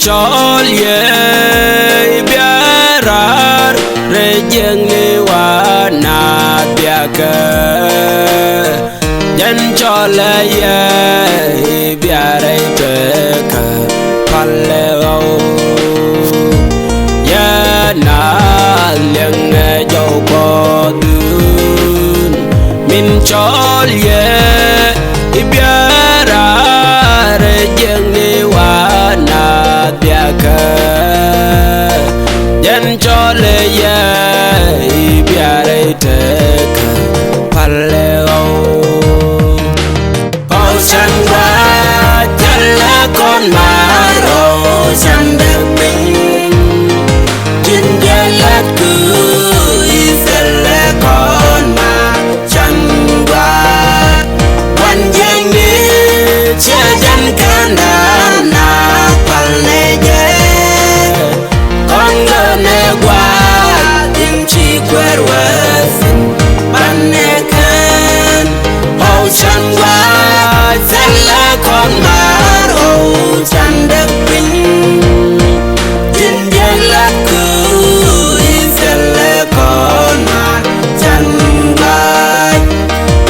chol ye biarar rejeng liwa na biaka jan chol ye biarai teka paleo ya na leng jo ko dun min chol ye biarar rejeng liwa na biaka jan chol ye biarai teka paleo Sangwa jalla con maro sandal ping jin jalat ku iselle con ma sangwa wan jeng ni chajan kana na palne je con ne gwa din chi kwerwa panne kan oh sangwa Salla con maro sandal ping jin jalat ku iselle con ma sangwa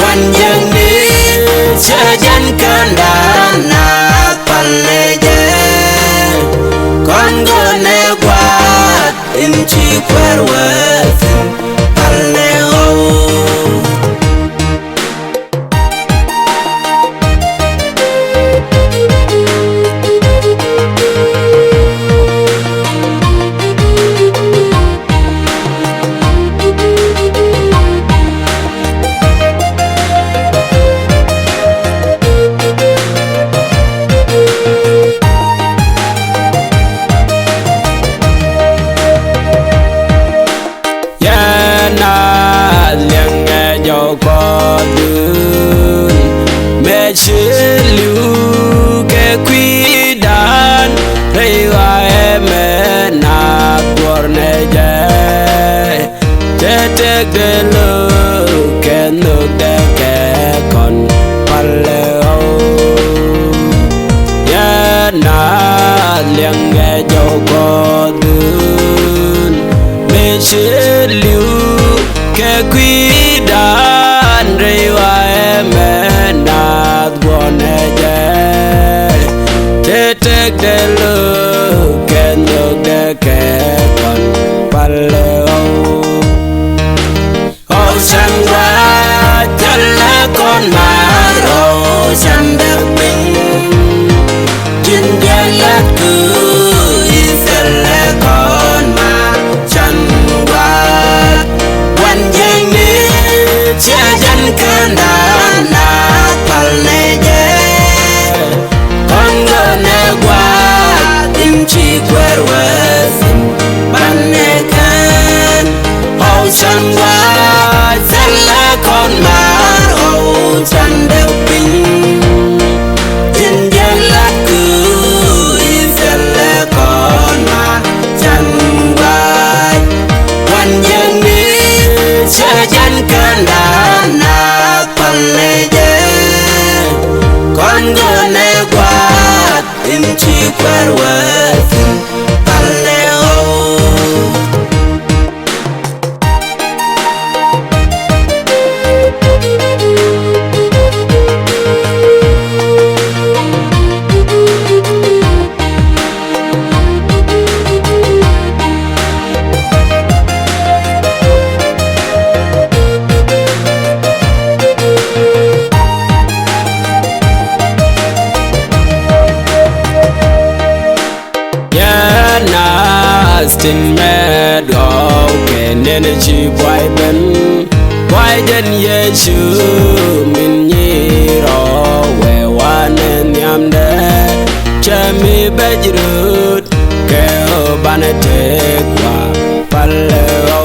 wan jeng ni chajan kana na palne je con ne gwa in chi kwerwa palne Take the look and look the con paleo ya na liang ge jo ko dun me che liu ke quy dan re wa me na gwone je take the look and look the con paleo Sangwa jalla con maro sandal ping jin jalat ku iselle con ma sangwa wan jeng ni chajan kana na palne je con ne gwa tim chi kwerwa banne kan oh sangwa Salla con maro sandal ping jin jalat ku iselle con ma sangwa wan jeng ni chajan kana na palne je con ne gwa in chi kwerwa paleo Tin med go kenen chi boy ben boy den ye chu min ni ro we wanen yamde chami bejrut ke banete kwa paleo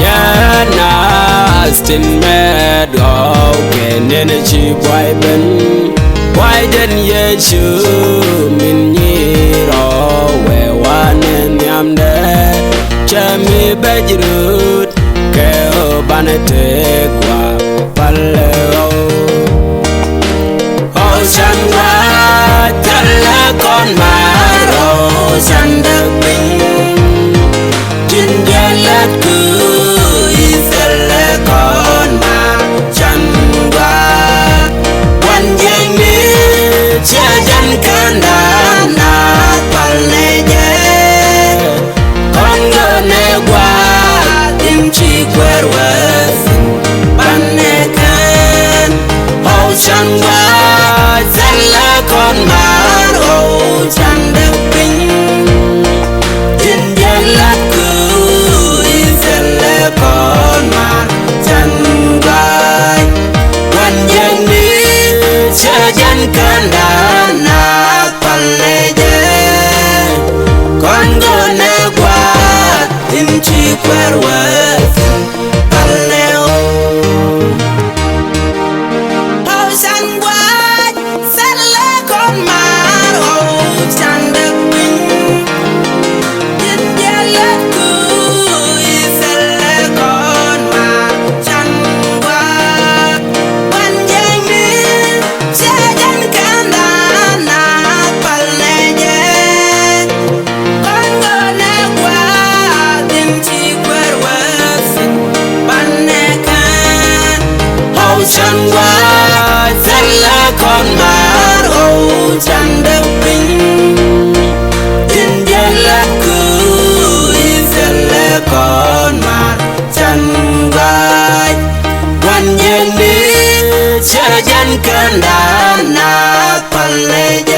ya na tin med go kenen chi boy ben boy den ye chu min ni ro Chami bejrut ke banete kwa paleo Oh sangwa jalla con quer worth paleo oh san quay san lê con mar oh san đất bình nhìn về lớp cười san lê con mar san quay quan giang đi sẽ dân can đàn nát paleo con ngờ nè qua tình chi quer worth paleo oh san quay san lê con mar oh san đất bình nhìn về lớp cười san lê con mar san quay quan giang đi sẽ dân can đàn nát paleo